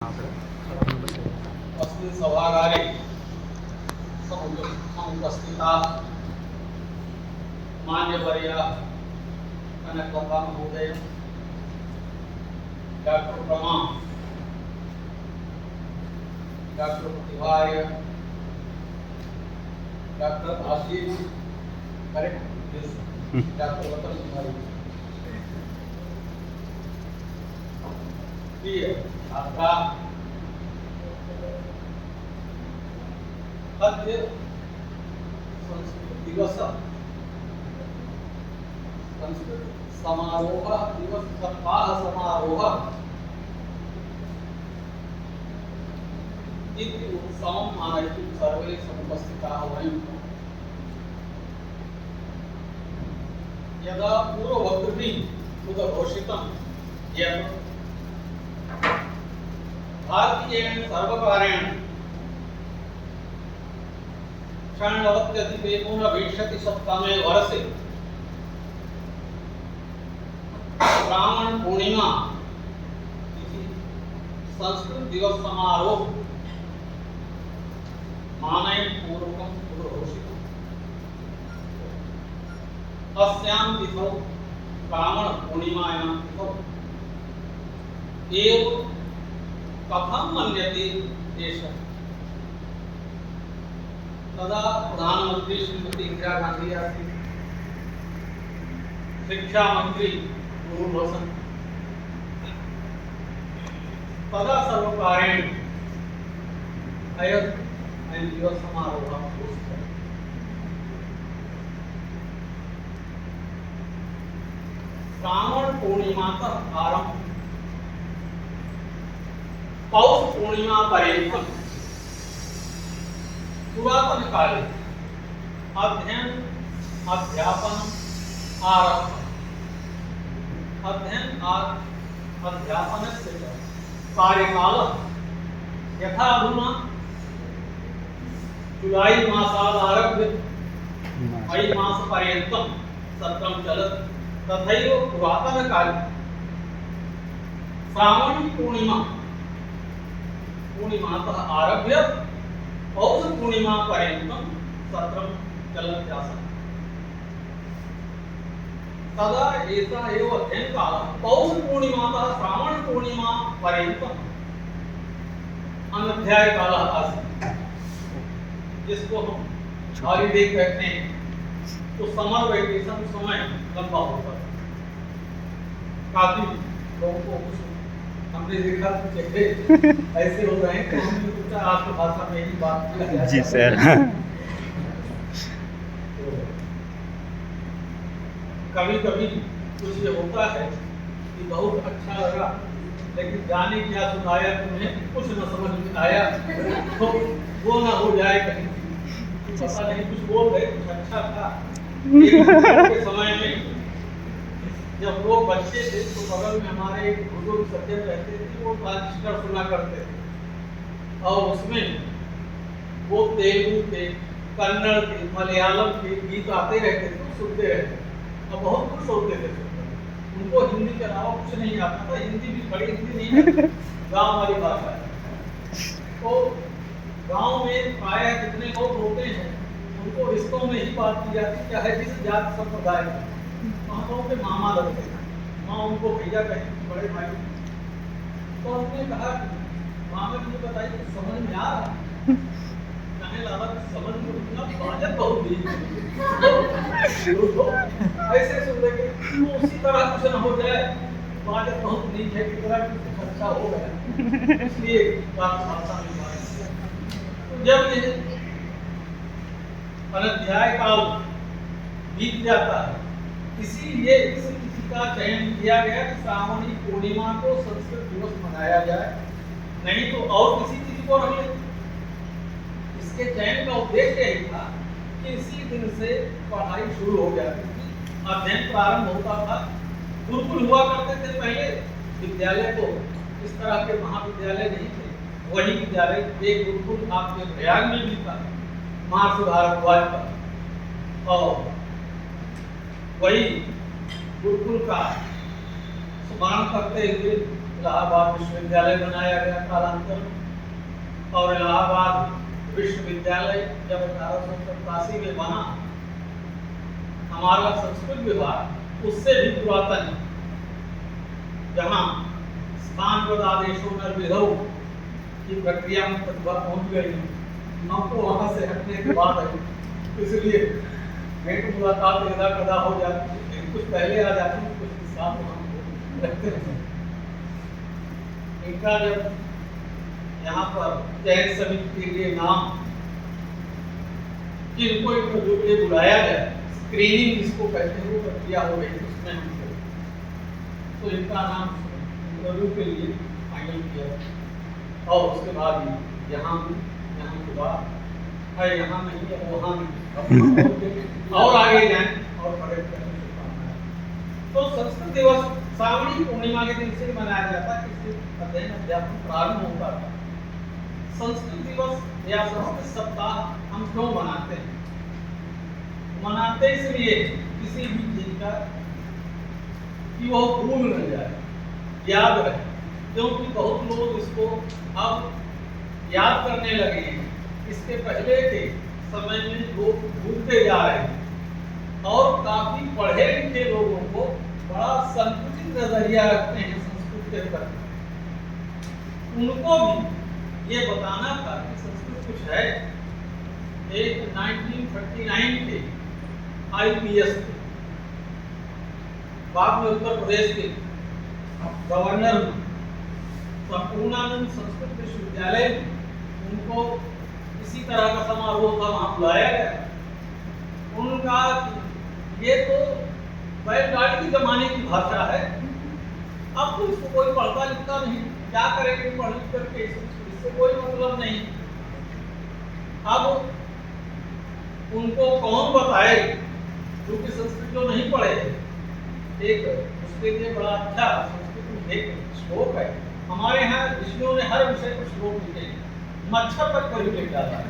अस्मिन् सभागारे समुपस्थिताः मान्यवर्याः कनकलता महोदय, डॉक्टर प्रमा, डॉक्टर प्रतिभार्य, डॉक्टर आशीष, करेक्ट, डॉक्टर वतन कुमारी, छात्रा, अद्य संस्कृत दिवस संस्कृत समारोह दिवस सप्ताह समारोह इति उत्सवम् आनयितुं सर्वे समुपस्थिताः वयं। यदा पूर्ववद्भिः उद्घोषितं यत् भारतीयेन सर्वकारेण षण्णवत्यधिक-एकोनविंशतिशततमे वर्षे श्रावण पूर्णिमा तिथि संस्कृत दिवस समारोह मानयपूर्वकम् उद्घोषितम्। अस्यां तिथौ श्रावण पूर्णिमायां तिथौ एव कथं मन्यते एषः। तदा प्रधानमंत्री श्रीमती इंदिरा गांधी आसीत्, शिक्षा मंत्री मनमोहन, तदा सर्वकारेण अयं दिवस समारोहः घोषितः। श्रावण पूर्णिमातः आरम्भः पौष पूर्णिमा पर्यन्तं पुरातन काले अध्ययन अध्यापन आरब्धः। अध्ययन अध्यापनस्य च कार्यकालः यथा अधुना जुलाई मासात् आरभ्य मई मासपर्यन्तं सत्रं चलति, तथैव पुरातनकाले श्रावणी पूर्णिमातः आरभ्य पौष पूर्णिमा पर्यन्तं सत्रं चलत् आसीत्। तदा एषः एव अध्ययनकालः पौष पूर्णिमातः श्रावण पूर्णिमा पर्यन्तम् अनध्यायकालः आसीत्, जिसको हम हॉलीडे कहते हैं। तो समर वेकेशन समय लंबा होता है, काफी लोगों को हमने देखा चेहरे ऐसे हो रहे हैं कि हमने सोचा आपकी भाषा में ही बात किया जाए। जी सर। कभी कभी कुछ ये होता है कि बहुत अच्छा लगा, लेकिन जाने क्या सुनाया तुम्हें कुछ न समझ में आया, तो वो ना हो जाए कहीं पता नहीं कुछ बोल रहे कुछ अच्छा था। के समय में जब लोग बच्चे थे तो बगल में हमारे एक बुजुर्ग सज्जन रहते थे, वो ट्रांजिस्टर सुना करते थे और उसमें वो तेलुगु के, कन्नड़ के, मलयालम के गीत आते रहते थे, सुनते रहते और बहुत खुश होते थे। उनको हिंदी के अलावा कुछ नहीं आता था, हिंदी भी बड़ी हिंदी नहीं है, गाँव वाली भाषा है। तो गाँव में प्राय जितने लोग होते हैं उनको रिश्तों में ही बात की जाती, चाहे जिस जात संप्रदाय में। वहाँ के मामा लगते हैं, माँ उनको भैया कहती, बड़े भाई। तो हमने कहा मामा जी बताइए कुछ समझ में आ रहा? कहने लगा समझ में उतना बाजत बहुत दी ऐसे सुन लेंगे तो उसी तरह कुछ न हो जाए, बाजत बहुत नीच है कि तरह कुछ अच्छा हो गया, इसलिए बात भाषा में बात। तो जब ये अनध्याय काल बीत जाता है, इसीलिए इस तिथि का चयन किया गया कि श्रावणी पूर्णिमा को संस्कृत दिवस मनाया जाए, नहीं तो और किसी तिथि को रख लेते। इसके चयन का उद्देश्य यही था कि इसी दिन से पढ़ाई शुरू हो जाती थी, अध्ययन प्रारंभ होता था। गुरुकुल हुआ करते थे पहले, विद्यालय तो इस तरह के महाविद्यालय नहीं थे, वही विद्यालय एक गुरुकुल आपके प्रयाग में भी था, महर्षि भारद्वाज का, और वही गुरुकुल का स्मरण करते हुए इलाहाबाद विश्वविद्यालय बनाया गया कालांतर में। और इलाहाबाद विश्वविद्यालय जब 1887 में बना, हमारा संस्कृत विभाग उससे भी पुरातन है, जहाँ स्थानपद आदेशों में विधौ की प्रक्रिया में प्रतिभा पहुंच गई। हमको वहां से हटने के बाद है, इसलिए भेंट मुलाकात इधर कदा हो जाती है, कुछ पहले आ जाती है, कुछ के साथ हम रखते हैं। इनका जब यहाँ पर चयन समिति के लिए नाम किनको इंटरव्यू के लिए बुलाया गया, स्क्रीनिंग जिसको कहते हैं, वो प्रक्रिया हो गई उसमें हमको, तो इनका नाम इंटरव्यू के लिए फाइनल किया। और उसके बाद यहाँ के बाद है, यहाँ नहीं है, वहाँ नहीं, और आगे जाएं और बड़े तो संस्कृत दिवस श्रावणी पूर्णिमा के दिन से मनाया जाता है। इससे अध्ययन अध्यापन प्रारंभ होता है। संस्कृत दिवस या संस्कृत सप्ताह हम क्यों मनाते हैं? मनाते इसलिए किसी भी चीज का कि वो भूल न जाए, याद रहे, क्योंकि बहुत लोग इसको अब याद करने लगे हैं। इसके पहले के समय में लोग भूलते जा रहे हैं, और काफी पढ़े लिखे लोगों को बड़ा संकुचित नजरिया रखते हैं संस्कृत के प्रति। उनको भी ये बताना था कि संस्कृत कुछ है। एक 1939 के IPS थे, बाद में उत्तर प्रदेश के गवर्नर संपूर्णानंद संस्कृत विश्वविद्यालय, उनको इसी तरह का समारोह था, वहां बुलाया गया। उनका ये तो बैलगाड़ी के जमाने की भाषा है, अब तो इसको कोई पढ़ता लिखता नहीं, क्या करेंगे पढ़ लिख करके, इससे कोई मतलब नहीं। अब उनको कौन बताए, क्योंकि संस्कृत जो नहीं पढ़े, एक उसके लिए बड़ा अच्छा संस्कृत में एक श्लोक है। हमारे यहाँ ऋषियों ने हर विषय पर श्लोक लिखे, मच्छर तक पर भी लिख डाला है।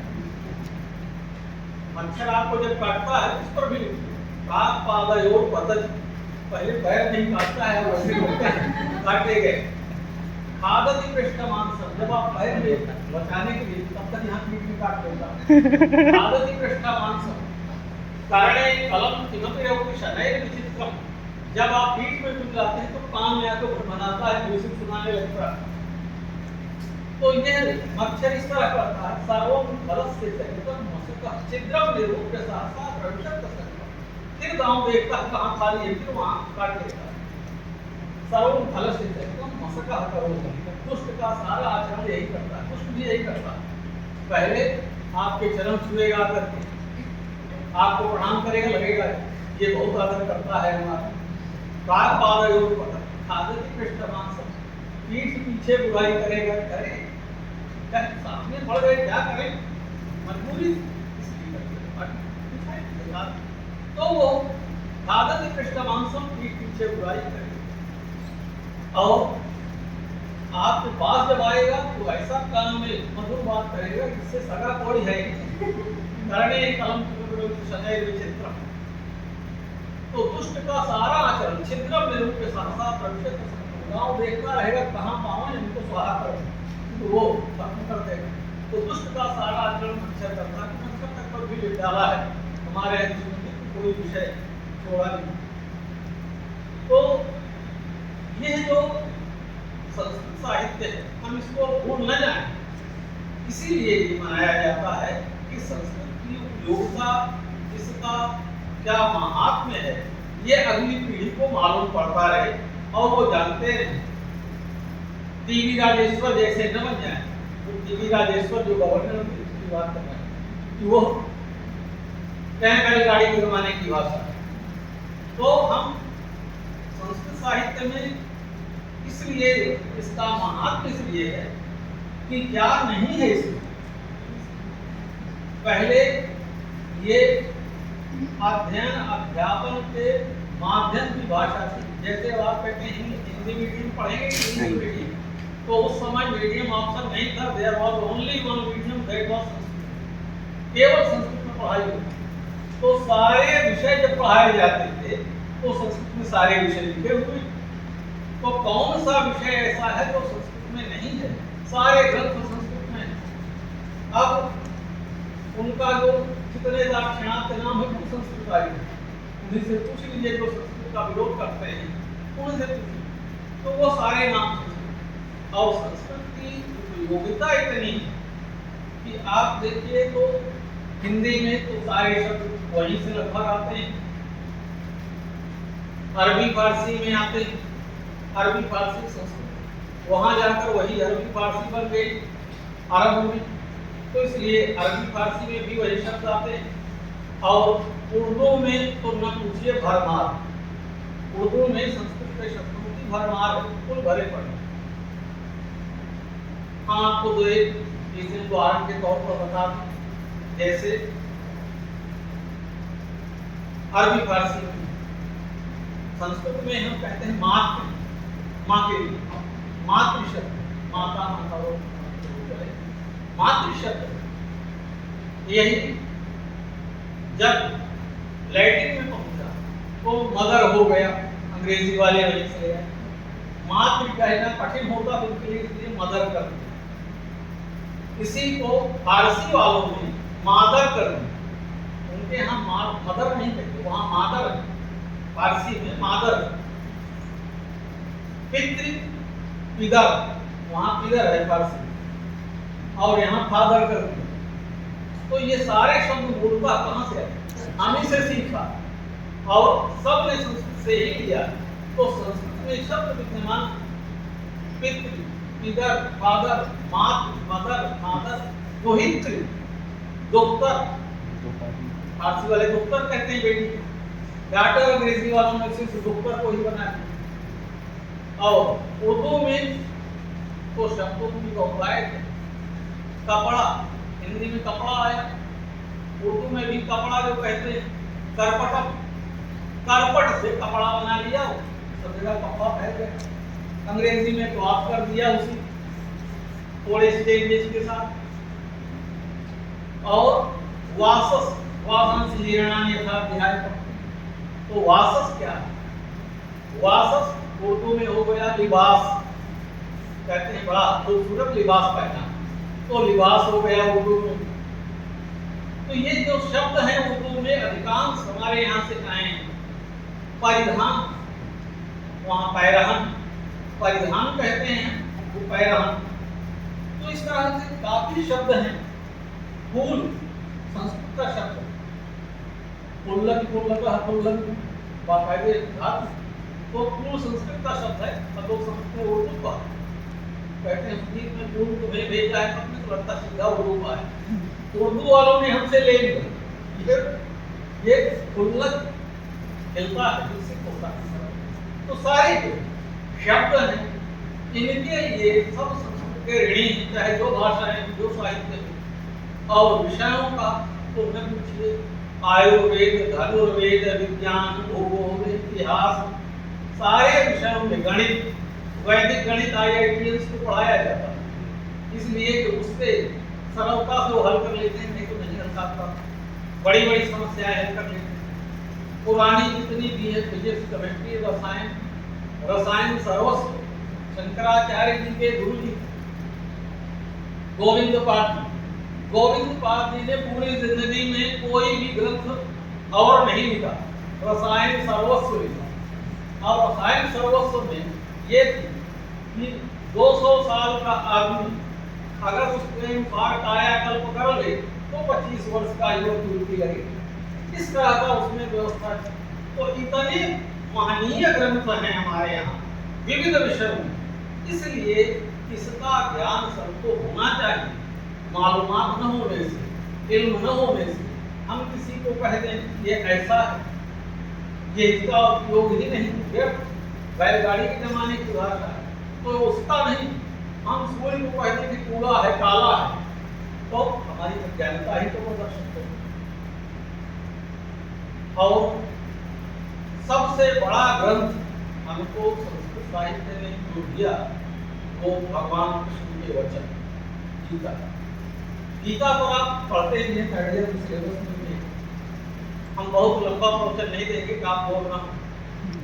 मच्छर आपको जब काटता है उस पर भी लिखते, पादयोर पतज, पहले पैर नहीं काटता है, वैसे होते हैं काटे गए। खादति पृष्ठ मांसम, जब आप पैर में बचाने के लिए तब तक यहाँ पीठ में काट लेता। खादति पृष्ठ मांसम कारणे कलम किमपि रवति शनैर विचित्रम, जब आप पीठ में टूट जाते हैं तो कान में आकर बनाता है, म्यूजिक सुनाने लगता है। तो ये मच्छर इस तरह करता है, सर्वम फलस्य सहितम मसकः छिद्रम निरूप्य सहसा प्रविशत सकता, फिर गांव देखता है कहाँ खाली है, फिर वहां काट लेता है। सर्वम फलस्य सहितम मसकः करोति, दुष्ट का सारा आचरण यही करता है, दुष्ट भी यही करता है। पहले आपके चरण छुएगा करके, आपको प्रणाम करेगा, लगेगा ये बहुत आदर करता है हमारा। काल पादयोर पतज खादति पृष्ठ मांसम, पीठ पीछे बुराई करेगा, करे सामने पड़ गए क्या करें, मजबूरी तो वो खादति पृष्ठ मांसम, पीठ पीछे बुराई करेगा। और आपके पास जब आएगा तो ऐसा कान में मधुर बात करेगा जिससे सगा कोई है करने कलम शनैर विचित्रम। तो दुष्ट का सारा आचरण छिद्रम निरूप्य सहसा प्रविशत, गांव देखता रहेगा कहाँ पावन इनको स्वाहा करो, तो वो खत्म कर देगा। तो दुष्ट का सारा आचरण मच्छर करता है, मच्छर तक पर भी लिख डाला है हमारे जीवन में, कोई विषय छोड़ा नहीं। तो ये जो संस्कृत साहित्य है, हम इसको भूल न जाएं, इसीलिए ये मनाया जाता है कि संस्कृत की उपयोगिता, इसका क्या महात्म्य है, ये अगली पीढ़ी को मालूम पड़ता रहे और वो जानते रहे। टीवी राजेश्वर जैसे न बन जाए, तो टीवी राजेश्वर जो गवर्नर की बात कर रहे हैं कि वो बैलगाड़ी के जमाने की भाषा है। तो हम संस्कृत साहित्य में इसलिए इसका महात्म्य इसलिए है कि क्या नहीं है इसमें। पहले ये अध्ययन अध्यापन के माध्यम की भाषा थी। जैसे आप कहते हैं हिंदी मीडियम पढ़ेंगे इंग्लिश मीडियम, तो उस समय मीडियम ऑप्शन नहीं था, there was only one medium, that was Sanskrit. केवल संस्कृत में पढ़ाई होती, तो सारे विषय जब पढ़ाए जाते थे तो संस्कृत में सारे विषय लिखे हुए। तो कौन सा विषय ऐसा है जो संस्कृत में नहीं है? सारे ग्रंथ संस्कृत में है। अब उनका जो कितने दाक्षिणात्य नाम है वो संस्कृत आई है, उन्हीं से पूछ लीजिए जो संस्कृत का विरोध करते हैं, उन्हीं से पूछिए, तो वो सारे नाम संस्कृत। और संस्कृत की उपयोगिता इतनी है कि आप देखिए तो हिंदी में तो सारे शब्द वहीं से लगभग आते हैं, अरबी फारसी में आते हैं, अरबी फारसी संस्कृत, वहां जाकर वही अरबी फारसी बन गई अरब में, तो इसलिए अरबी फारसी में भी वही शब्द आते हैं। और उर्दू में तो न पूछिए भरमार, उर्दू में संस्कृत के शब्दों की भरमार कुल भरे पड़े। हाँ, आपको तो एक उदाहरण के तौर पर बता दें, जैसे अरबी फारसी में, संस्कृत में हम कहते हैं मातृ, माँ के लिए मातृ शब्द, माता माता वो मातृ शब्द, यही जब लैटिन में पहुंचा तो मदर हो गया, अंग्रेजी वाले वहीं से आए। मातृ कहना कठिन होता तो उनके लिए इसलिए मदर कर दिया। इसी को फारसी वालों ने मादर कर दिया, उनके यहाँ मदर नहीं कहते, वहां मादर है, फारसी में मादर। पितृ पिदर, वहां पिदर है फारसी, और यहाँ फादर कर दिया। तो ये सारे शब्द मूलतः कहाँ से आए? हम ही से सीखा और सब ने संस्कृत से ही लिया। तो संस्कृत में शब्द विद्यमान पितृ, पिदर, फादर, मातृ, मदर, फादर, दोहित्र, डॉक्टर, फारसी वाले डॉक्टर कहते हैं बेटी, डॉक्टर अंग्रेजी वालों ने सिर्फ डॉक्टर को ही बनाया। और उर्दू में तो शब्दों की बहुतायत है। कपड़ा, हिंदी में कपड़ा आया, उर्दू में भी कपड़ा जो कहते हैं, करपट, करपट से कपड़ा बना लिया, सब जगह कपड़ा फैल गया। अंग्रेजी में क्लॉथ कर दिया उसी थोड़े स्टेजेस के साथ। और वासस, वासंस लीरणानि यथाध्याय, तो वासस क्या है? वासस उर्दू में हो गया लिबास, कहते हैं बड़ा खूबसूरत लिबास पहना, तो लिबास हो गया उर्दू में। तो ये जो शब्द हैं उर्दू में अधिकांश हमारे यहाँ से आए हैं। परिधान, वहाँ पैरहन, परिधान कहते हैं, वो पैरहन। तो इस तरह से काफी शब्द हैं। फूल संस्कृत का शब्द, फुल्लक, फुल्लक, फुल्लक बाकायदे धातु, तो फूल संस्कृत का शब्द है, और लोग समझते हैं उर्दू का, कहते हैं संस्कृत में फूल को भेजा है, अपने तो लगता सीधा उर्दू का है। उर्दू वालों ने हमसे ले लिया, ये फुल्लक खिलता है, विकसित होता है। तो सारे जो शब्द हैं इनके लिए सब संस्कृत के ऋणी, चाहे जो भाषा है, जो साहित्य है। और विषयों का तो न पूछिए, आयुर्वेद, धनुर्वेद, विज्ञान, भूगोल, इतिहास, सारे विषयों में गणित, वैदिक गणित IITians को पढ़ाया जाता है, इसलिए कि उससे सरलता से वो हल कर लेते हैं, नहीं तो नहीं हल करता, बड़ी बड़ी समस्याएं हल कर लेते हैं। पुरानी जितनी भी है फिजिक्स, केमिस्ट्री, रसायन, रसायन सर्वस्व शंकराचार्य जी के गुरु जी गोविंद पाद जी, गोविंद पाद जी ने पूरी जिंदगी में कोई भी ग्रंथ और नहीं लिखा, रसायन सर्वस्व लिखा। और रसायन सर्वस्व में ये थी कि 200 साल का आदमी अगर उसके पार कायाकल्प कर ले तो 25 वर्ष का युवक युवती लगेगी, इस तरह का उसमें व्यवस्था थी। तो इतने महनीय ग्रंथ हैं हमारे यहाँ विविध विषयों में, इसलिए इसका ज्ञान सबको होना चाहिए। मालूमात न होने से, इल्म न होने से हम किसी को कह दें ये ऐसा है, ये इसका उपयोग ही नहीं, व्यर्थ, बैलगाड़ी के जमाने की भाषा है तो उसका नहीं, हम सूर्य को कहते हैं कि कूड़ा है, काला है, तो हमारी अज्ञानता ही तो प्रदर्शित है। और सबसे बड़ा ग्रंथ हमको संस्कृत साहित्य ने जो दिया वो भगवान कृष्ण के वचन, गीता। गीता तो आप पढ़ते ही हैं, थर्ड ईयर सिलेबस में, हम बहुत लंबा प्रवचन नहीं देंगे कि आप बोलना,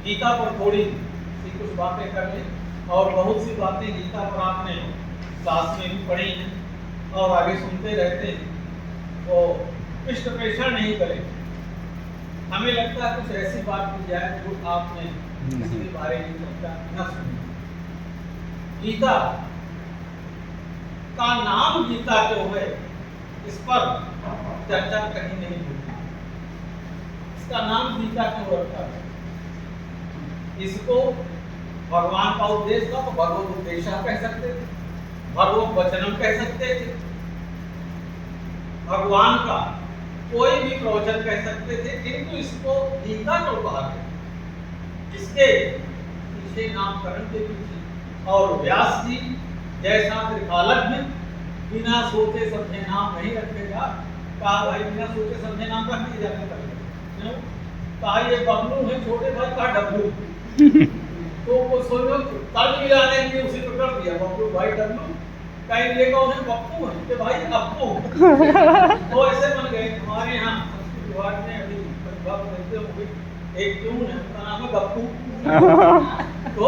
गीता पर थोड़ी सी कुछ बातें कर लें। और बहुत सी बातें गीता पर आपने क्लास में भी पढ़ी हैं और आगे सुनते रहते हैं, तो पृष्ठ प्रेषण नहीं करें। हमें लगता है कुछ ऐसी बात की जाए जो आपने इसके बारे में चर्चा न सुनी। गीता का नाम गीता क्यों है, इस पर चर्चा कहीं नहीं होती। इसका नाम गीता क्यों रखा है? इसको भगवान का उपदेश था तो भगवत उपदेशा कह सकते थे, भगवत वचनम कह सकते थे, भगवान का कोई भी प्रवचन कह सकते थे, किंतु इसको गीता क्यों कहा गया? इसके पीछे नामकरण के पीछे और व्यास जी जैसा त्रिकालज्ञ बिना सोचे समझे नाम नहीं रखेगा। कहा भाई बिना सोचे समझे नाम रख दिए जाने पड़ेगा। क्यों? कहा ये बबलू है, छोटे भाई का डब्लू। तो वो सोचो तल मिलाने के लिए उसी को कर दिया, बबलू भाई डब्लू। कहीं ये कौन है? पप्पू है कि भाई अप्पू। तो ऐसे बन गए। हमारे यहाँ संस्कृत विभाग में अभी विभाग देते हुए एक ट्यून है, उसका नाम है गप्पू। तो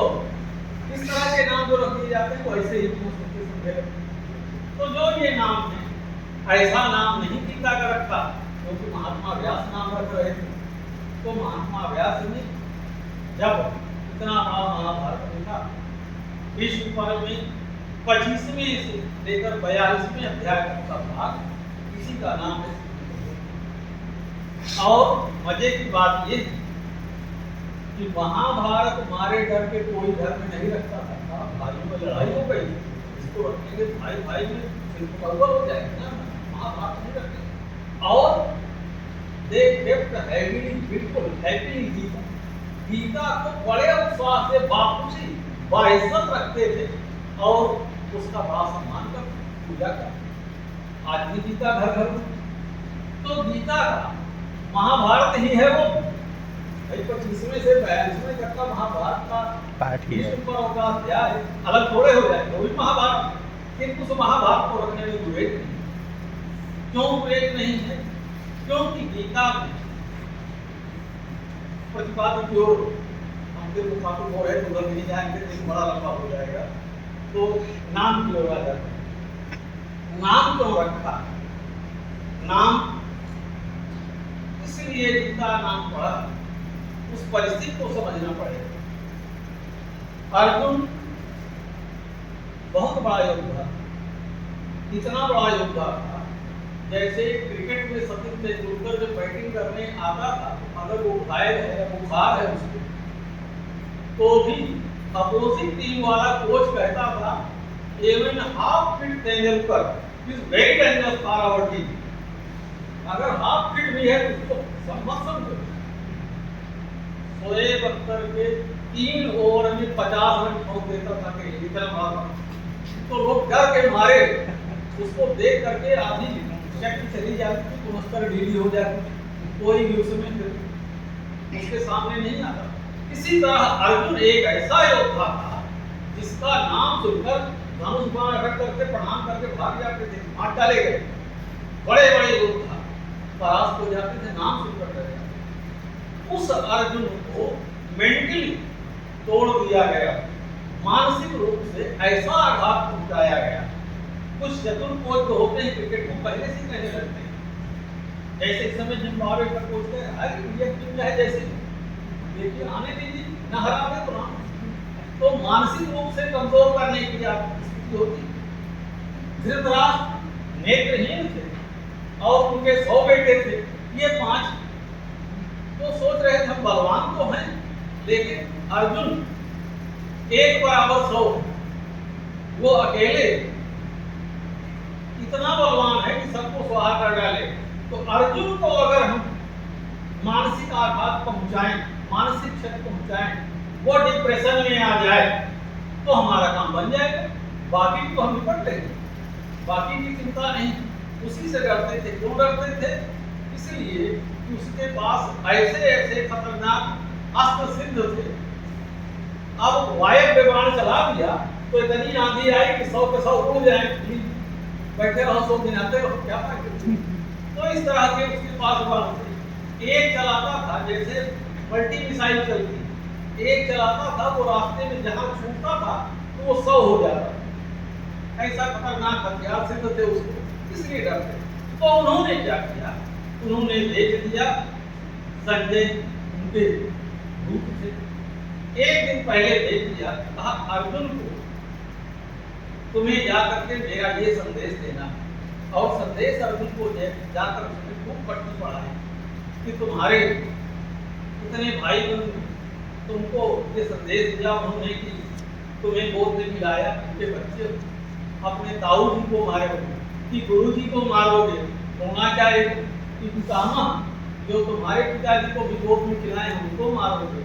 इस तरह के नाम जो रख दिए जाते हैं वो ऐसे ही सोचते समझे। तो जो ये नाम है, ऐसा नाम नहीं गीता का रखा, क्योंकि महात्मा व्यास नाम रख रहे थे। तो महात्मा व्यास ने जब इतना बड़ा महाभारत लिखा, विश्व पर्व में 25वें से लेकर 42वें अध्याय तक का भाग इसी का नाम है। और मजे की बात ये है कि महाभारत हमारे घर के कोई घर में नहीं रखता था। भाइयों में लड़ाई हो गई, इसको रखेंगे भाई भाई में सिर्फ गड़बड़ हो जाएगी ना, महाभारत नहीं रखेंगे। और दे केप्ट हैवीली, बिल्कुल हैप्पी गीता, गीता को बड़े उत्साह से बापूजी बाइज्जत रखते थे और उसका बड़ा सम्मान करते, पूजा करते। आज भी गीता घर घर में, तो गीता का महाभारत ही है वो। 25वें से 42वें तक का महाभारत का पाठ ही है, का अध्याय अलग थोड़े हो जाए, वो भी महाभारत। किंतु उस महाभारत को रखने में विवेक नहीं। क्यों विवेक नहीं है? क्योंकि गीता में प्रतिपादित की ओर हमसे मुखातिब हो रहे तो उधर नहीं जाएंगे, तो बड़ा लंबा हो जाएगा। तो नाम की ओर आ जाते हैं। नाम क्यों रखा? नाम इसलिए गीता नाम पड़ा, उस परिस्थिति को समझना पड़ेगा। अर्जुन बहुत बड़ा योद्धा, इतना बड़ा योद्धा था, जैसे क्रिकेट में सचिन तेंदुलकर जब बैटिंग करने आता था, अगर वो घायल है, बुखार है उसको, तो भी अपोजिट टीम वाला कोच कहता था, even half fit Tendulkar is very dangerous for our team। अगर हाफ फिट भी है तो मत समझो। शोएब अख्तर के 3 ओवर में 50 रन ठोक देता था कि इतना मारा, तो लोग डर के मारे उसको देख करके आधी शक्ति चली जाती थी, पुनस्तर ढीली हो जाती, कोई भी उसमें उसके सामने नहीं आता। इसी तरह अर्जुन एक ऐसा योद्धा था जिसका नाम सुनकर धनुष बाण रख करके प्रणाम करके भाग जाते थे, मार डाले गए। बड़े बड़े योद्धा परास्त हो जाते थे नाम सुनकर डर जाते। उस अर्जुन को मेंटली तोड़ दिया गया, मानसिक रूप से ऐसा आघात पहुंचाया गया। कुछ चतुर कोच तो होते हैं क्रिकेट को पहले से कहने लगते हैं, जैसे इस समय जिम्बाब्वे का कोच कह रहा है कि ये टीम है, जैसे देखिए आने दीजिए, न हरावे तो ना। तो मानसिक रूप से कमजोर करने की स्थिति होती। धृतराष्ट्र नेत्रहीन थे और उनके 100 बेटे थे, ये 5 तो सोच रहे थे हम बलवान तो हैं, लेकिन अर्जुन 1 बराबर 100, वो अकेले इतना बलवान है कि सबको स्वाहा कर डाले। तो अर्जुन को अगर हम मानसिक आघात पहुंचाएं, मानसिक क्षति पहुंचाएं, वो डिप्रेशन में आ जाए, तो हमारा काम बन जाएगा। बाकी तो हम निपट लेंगे, बाकी की चिंता नहीं। उसी से डरते थे। क्यों डरते थे? इसलिए कि उसके पास ऐसे ऐसे खतरनाक अस्त्र सिद्ध थे। अब वायव्य बाण चला दिया तो इतनी आंधी आई कि 100 के 100 उड़ जाए, बैठे रहो 100 दिन आते रहो, क्या फायदा। तो इस तरह के उसके पास बाण थे। एक चलाता था जैसे मल्टी मिसाइल चलती, एक चलाता था वो रास्ते में जहाँ छूटता था तो वो 100 हो जाता। ऐसा खतरनाक हथियार से तो थे उसको, इसलिए डरते। तो उन्होंने क्या किया, उन्होंने भेज दिया संजय उनके दूत से, एक दिन पहले भेज दिया, कहा अर्जुन को तुम्हें जाकर के मेरा ये संदेश देना, और संदेश अर्जुन को जाकर उसने खूब पट्टी पढ़ाई कि तुम्हारे इतने भाई बंधु तुमको ये संदेश दिया उन्होंने कि तुम्हें गोद में मिलाया, उनके बच्चे अपने ताऊ जी को मारोगे कि गुरु जी को मारोगे, होना चाहिए कि पितामह जो तुम्हारे पिताजी को भी गोद में खिलाए उनको मारोगे,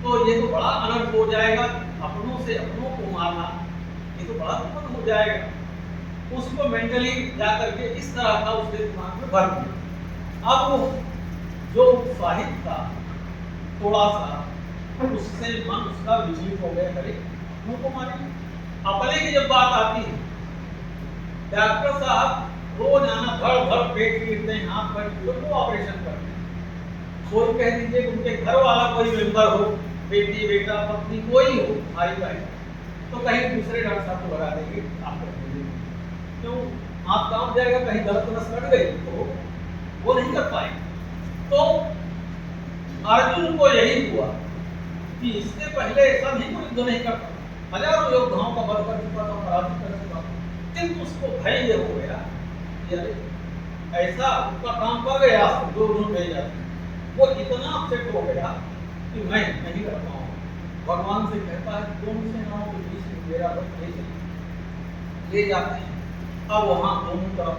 तो ये तो बड़ा अनर्थ हो जाएगा, अपनों से अपनों को मारना ये तो बड़ा दुखद हो जाएगा। उसको मेंटली जाकर के इस तरह का उसके दिमाग में भर दिया। अब वो जो उत्साहित था थोड़ा सा, उससे मन उसका विचलित हो गया, करे उनको मारेंगे। अपने की जब बात आती है, डॉक्टर साहब रोज आना धड़ धड़ पेट पीटते हैं, हाथ पैर पीटते, वो ऑपरेशन करते हैं। कोई कह दीजिए कि उनके घर वाला कोई मेंबर हो, बेटी बेटा पत्नी कोई हो, भाई बहन, तो कहीं दूसरे डॉक्टर साहब को लगा देंगे, आप कर देंगे, क्यों हाथ काम जाएगा, कहीं गलत नस कट गई तो वो नहीं कर पाएंगे। तो अर्जुन को यही हुआ कि इससे पहले ऐसा नहीं कोई युद्ध नहीं करता, हजारों योद्धाओं का वध कर चुका था, पराजित कर चुका, किंतु उसको भय ये हो गया कि अरे ऐसा उसका काम कर गया जो उन्होंने भेजा, वो इतना अपसेट हो गया कि मैं नहीं कर पाऊंगा। भगवान से कहता है दोनों सेनाओं के बीच में मेरा रथ ले जाते हैं। अब वहां दोनों तरफ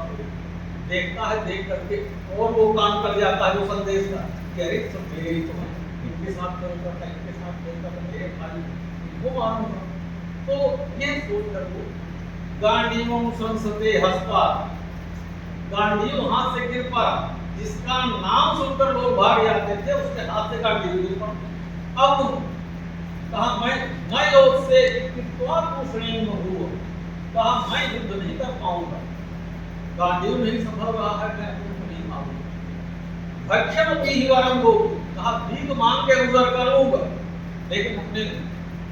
देखता है, देख करके और वो काम कर जाता है, वो संदेश का कि अरे सब मेरे ही तो है, इनके साथ चलता था, इनके साथ चलता था, मेरे भाई इनको मारूंगा। तो ये सोच कर वो गांडीवम संसते हस्ता, गांडीव हाथ से गिर पड़ा, जिसका नाम सुनकर लोग भाग जाते थे उसके हाथ से गांडीव गिर पड़ा। अब कहा मैं योग से कहा मैं युद्ध नहीं कर पाऊंगा, गांडीव नहीं संभल रहा है, मैं उनको नहीं मारूंगा। भक्षम भी वरम दो, कहा भीख मांग के गुजर करूंगा, लेकिन अपने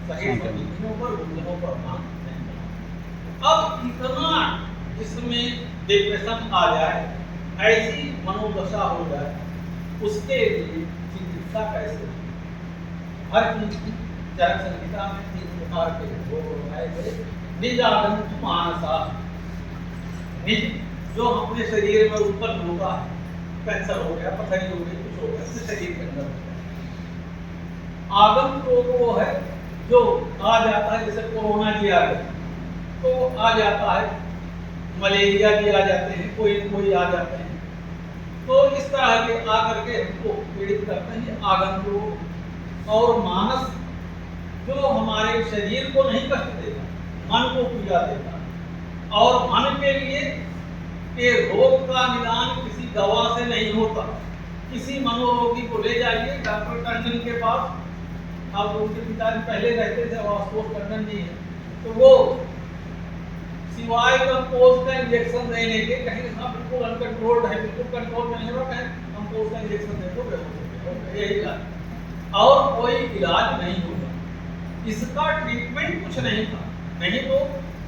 सही विधियों पर गुजरों पर मांग नहीं करूंगा। अब इतना इसमें डिप्रेशन आ जाए, ऐसी मनोदशा हो जाए, उसके लिए चिकित्सा कैसे? हर चीज की चरक संहिता में 3 प्रकार के रोग बताए गए। निजागंत मानसा, निज जो अपने शरीर में उत्पन्न होता है, कैंसर हो गया, पथरी हो गई, कुछ हो गया, अपने शरीर के अंदर होता है। आगंत रोग वो है जो आ जाता है, जैसे कोरोना जी आ गया तो आ जाता है, मलेरिया भी आ जाते हैं, कोई आ जाते हैं, तो इस तरह के आकर के हमको पीड़ित करते हैं आगंत रोग। और मानस जो हमारे शरीर को नहीं कष्ट देता, मन को पीड़ा देता, और मन के लिए के रोग का निदान किसी दवा से नहीं होता। किसी मनोरोगी को ले जाइए डॉक्टर टंडन के पास, अब उनके पिताजी पहले रहते थे और आशुतोष टंडन जी हैं, तो वो सिवाय कंपोज का इंजेक्शन देने के कहीं बिल्कुल अनकंट्रोल्ड है, बिल्कुल कंट्रोल में नहीं हो रहा है, कंपोज का इंजेक्शन दे दो यही इलाज, और कोई इलाज नहीं होगा। इसका ट्रीटमेंट कुछ नहीं था, नहीं तो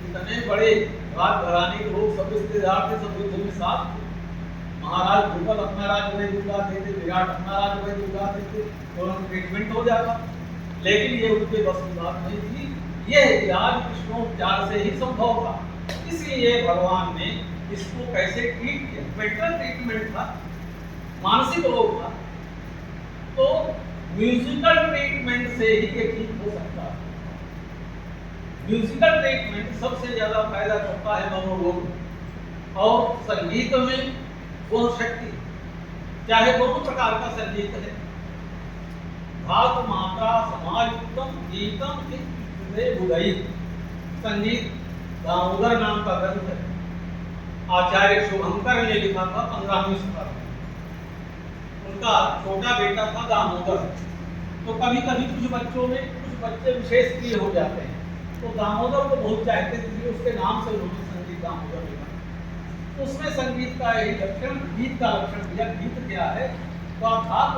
इतने बड़े राज घराने के लोग सब रिश्तेदार थे, सब युद्ध में साथ थे। महाराज द्रुपद अपना राज वही दिखलाते थे, विराट अपना राज वही दिखलाते थे, तो उनका ट्रीटमेंट हो जाता, लेकिन ये उनके बस की बात नहीं थी। यह इलाज कृष्णोपचार से ही संभव था, इसलिए भगवान ने इसको कैसे ट्रीट किया, मेडिकल ट्रीटमेंट था, मानसिक रोग था, तो म्यूजिकल ट्रीटमेंट से ही ये ठीक हो सकता है। म्यूजिकल ट्रीटमेंट सबसे ज्यादा फायदा करता है मनोरोग में, और संगीत में गुण शक्ति, चाहे दोनों प्रकार का संगीत है, भाव मात्रा समायुक्तम गीतम बुदई संगीत दामोदर नाम का ग्रंथ है, आचार्य शुभंकर ने लिखा था 15वीं शताब्दी। उनका छोटा बेटा था दामोदर, तो कभी कभी कुछ बच्चों में कुछ बच्चे विशेष प्रिय हो जाते हैं, तो दामोदर को बहुत चाहते थे, इसलिए उसके नाम से उन्होंने संगीत दामोदर लिखा। तो उसमें संगीत का यही लक्षण, गीत का लक्षण दिया। गीत क्या है? तो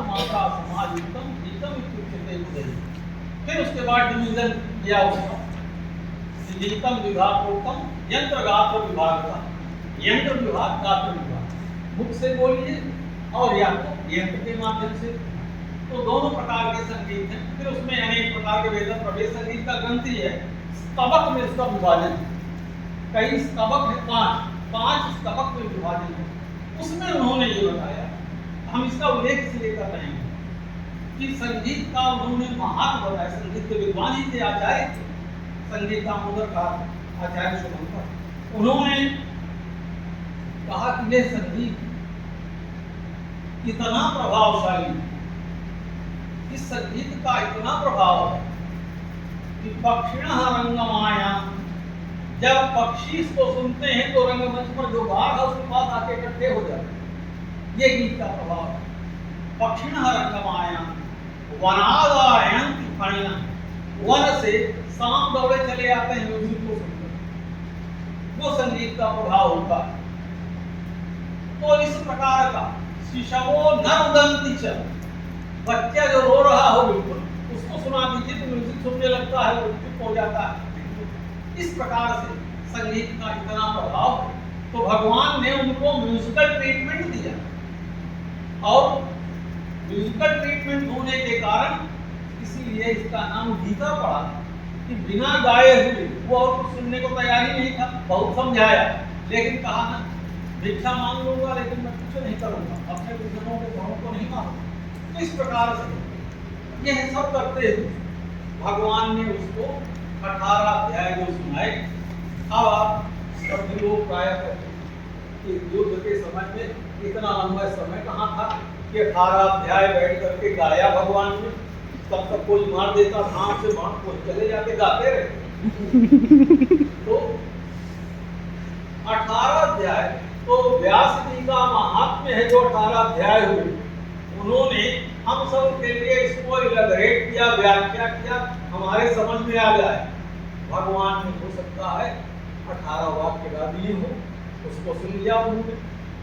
मात्रा समायुक्तम गीतम इत्युच्यते बुद्धि, फिर उसके बाद डिवीजन किया उसका, गीतम विभागोत्तम यंत्र गात्र विभाग का। यंत्र विभाग, गात्र विभाग, मुख से बोलिए और या तो यंत्र के माध्यम से, तो दोनों प्रकार के संगीत हैं। फिर उसमें अनेक प्रकार के वेद प्रवेश संगीत का ग्रंथि है। स्तबक में उसका विभाजन है, कई स्तबक है, पांच स्तबक में विभाजन है। उसमें उन्होंने ये बताया, हम इसका उल्लेख इसलिए कर रहे हैं कि संगीत का उन्होंने महत्व बताया। संगीत के विद्वान ही थे, आचार्य थे, संगीत का मुद्र का आचार्य शुभंकर। उन्होंने कहा कि यह संगीत इतना प्रभावशाली, इस संगीत का इतना प्रभाव है कि पक्षिणः रंगमायाम, जब पक्षी इसको सुनते हैं तो रंगमंच पर जो बाघ है उसके पास आके इकट्ठे हो जाते हैं। ये गीत का प्रभाव है। पक्षिणः रंगमायाम वनादायन्ति फणिनः, वन से सांप दौड़े चले आते हैं म्यूजिक को सुनकर, वो संगीत का प्रभाव होता है। तो इस प्रकार का शिशवो न रुदन्ति च, बच्चा जो रो रहा हो बिल्कुल उसको सुना दीजिए तो म्यूजिक सुनने लगता है, वो चुप हो जाता है। इस प्रकार से संगीत का इतना प्रभाव है, तो भगवान ने उनको म्यूजिकल ट्रीटमेंट दिया, और म्यूजिकल ट्रीटमेंट होने के कारण इसीलिए इसका नाम गीता पड़ा, कि बिना गाए हुए वो और कुछ सुनने को तैयार ही नहीं था। बहुत समझाया, लेकिन कहा ना भिक्षा मांग लूंगा लेकिन मैं कुछ नहीं करूंगा, अपने गुरुजनों के गुणों को नहीं मानूंगा। तो इस प्रकार से यह सब करते हुए भगवान ने उसको 18 अध्याय जो सुनाए। अब आप सभी लोग प्राय कि युद्ध के समय में इतना लंबा समय कहाँ था कि 18 अध्याय बैठ करके गाया भगवान ने, तब तक कोई मार देता, धाम से मार कोई चले जाते, गाते रहे। तो 18 अध्याय, तो व्यास जी का महात्म्य है जो 18 अध्याय हुए, उन्होंने हम सब के लिए इसको इलैबोरेट किया, व्याख्या किया, हमारे समझ में आ गया है। भगवान ने हो सकता है 18 वाक्य गा दिए हो, उसको सुन लिया उन्होंने,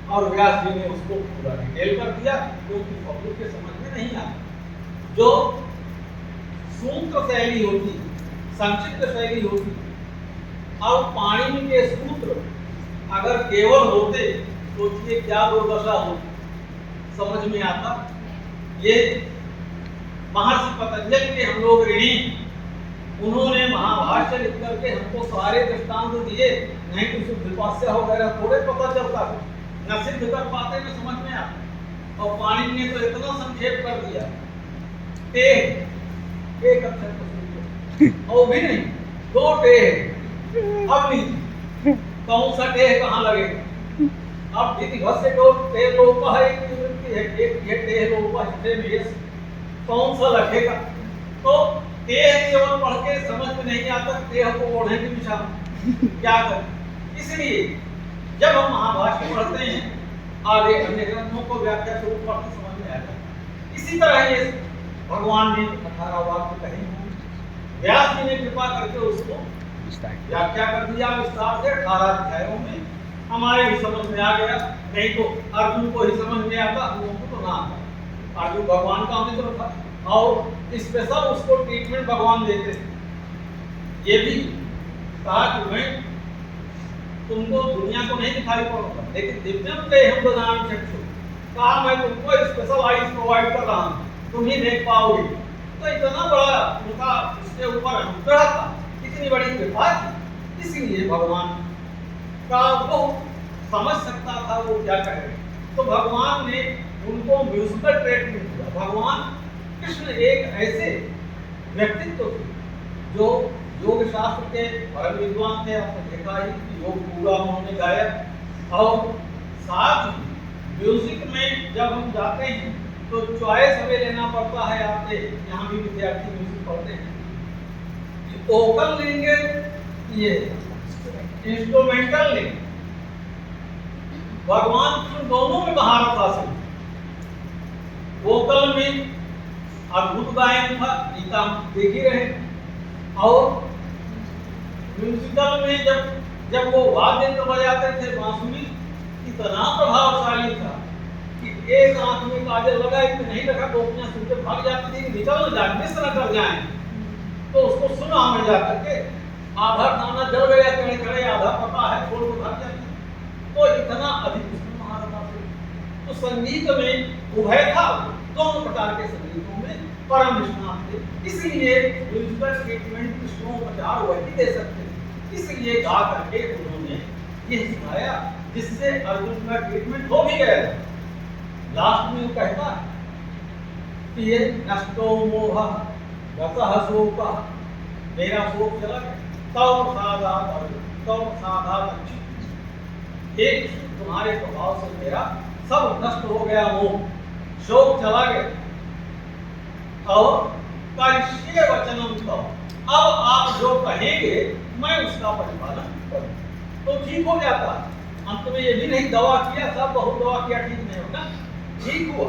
और व्यास जी ने उसको पूरा डिटेल कर दिया, क्योंकि पब्लिक के समझ में नहीं आया। जो सूत्र शैली होती, संक्षिप्त शैली होती, और पाणिनि के सूत्र अगर केवल होते तो ये क्या दुर्दशा होती, समझ में आता। ये महर्षि पतंजलि के हम लोग ऋणी, उन्होंने महाभाष्य लिख करके हमको सारे दृष्टांत दिए, नहीं तो सिद्धिपास्य वगैरह थोड़े पता चलता है, न सिद्ध कर पाते न समझ में आता। और पाणिनि ने तो इतना संक्षेप कर दिया, एक अक्षर को और भी नहीं, 2 टेह। अब नहीं कौन सा टेह कहाँ लगेगा, अब विधि भस्य को टेह लोप है, एक ये टेह लोप है, कौन सा लगेगा। तो टेह केवल पढ़ के समझ में नहीं आता, टेह को ओढ़े की दिशा क्या करें। इसलिए जब हम महाभाष्य पढ़ते हैं, आगे अन्य ग्रंथों को व्याख्या स्वरूप पढ़ते समझ में आता है। इसी तरह ये भगवान ने 18 वाक्य कहे, व्यास जी ने कृपा करके उसको व्याख्या कर दिया विस्तार से 18 अध्यायों में। हमारे भी समझ में आ गया, नहीं तो अर्जुन को ही समझ में आता, हम लोगों को तो ना आता। अर्जुन भगवान का मित्र था, और स्पेशल उसको ट्रीटमेंट भगवान देते थे। ये भी कहा कि मैं तुमको दुनिया को नहीं दिखाई पड़ूंगा, लेकिन दिव्यम ते हम ददामि चक्षु, कहा मैं तुमको स्पेशल आईज प्रोवाइड कर रहा हूँ, तुम ही देख पाओगे। तो इतना बड़ा उनका उसके ऊपर अनुग्रह था, इतनी बड़ी कृपा थी, इसलिए भगवान का वो समझ सकता था वो क्या कह रहे। तो भगवान ने उनको म्यूजिकल ट्रीटमेंट दिया। भगवान कृष्ण एक ऐसे व्यक्तित्व थे जो योग शास्त्र के परम विद्वान थे। आपने देखा ही कि योग पूरा उन्होंने गाया, और साथ ही म्यूजिक में जब हम जाते हैं तो चॉइस हमें लेना पड़ता है। आपके यहाँ भी विद्यार्थी म्यूजिक पढ़ते हैं, वोकल लेंगे, ये इंस्ट्रूमेंटल लेंगे। भगवान कृष्ण दोनों में महारत हासिल। वोकल में अद्भुत गायन था, गीता देख ही रहे, और म्यूजिकल में जब वो वाद्य यंत्र बजाते थे, बांसुरी इतना प्रभावशाली था कि एक आंख में काजल लगा, नहीं रखा, टोपियां सुन के भाग जाती थी, निकल न जाए, मिस न कर जाए। तो उसको सुना में जा करके आधा दाना जल गया खड़े खड़े, आधा पका है छोड़ को भाग जाती। तो इतना अधिक उसमें महारथा से तो संगीत में उभय था, दोनों प्रकार के संगीतों में परम निष्णात थे। इसलिए म्यूजिकल ट्रीटमेंट कृष्णोपचार वही दे सकते, इसलिए गा करके उन्होंने ये सिखाया जिससे अर्जुन का ट्रीटमेंट हो भी गया। लास्ट में वो कहता है कि ये नष्टो मोह गतः शोक, मेरा शोक चला गया, तव साधात तव साधात, एक तुम्हारे प्रभाव से मेरा सब नष्ट हो गया, मोह शोक चला गया। और करिष्ये वचनम तव, अब आप जो कहेंगे मैं उसका परिपालन करूं, तो ठीक हो जाता है। अंत में ये भी नहीं दवा किया, सब बहुत दवा किया ठीक नहीं होता, ठीक हुआ।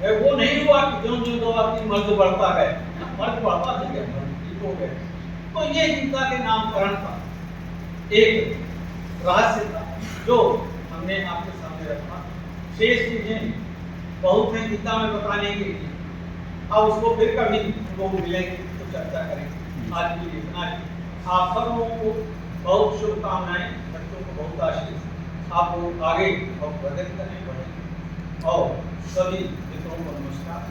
वो नहीं हुआ कि जो जो दवा की मर्द बढ़ता है, मर्द बढ़ता नहीं है, ठीक हो गया। तो ये गीता के नामकरण का एक रहस्य था जो हमने आपके सामने रखा। शेष चीजें बहुत हैं गीता में बताने के लिए, अब उसको फिर कभी लोग मिलेंगे तो चर्चा करेंगे। आज के लिए इतना ही। आप सब लोगों को बहुत शुभकामनाएं, बच्चों को बहुत आशीष, आप लोग आगे और प्रगति करने बढ़ेंगे। और सभी मित्रों को नमस्कार।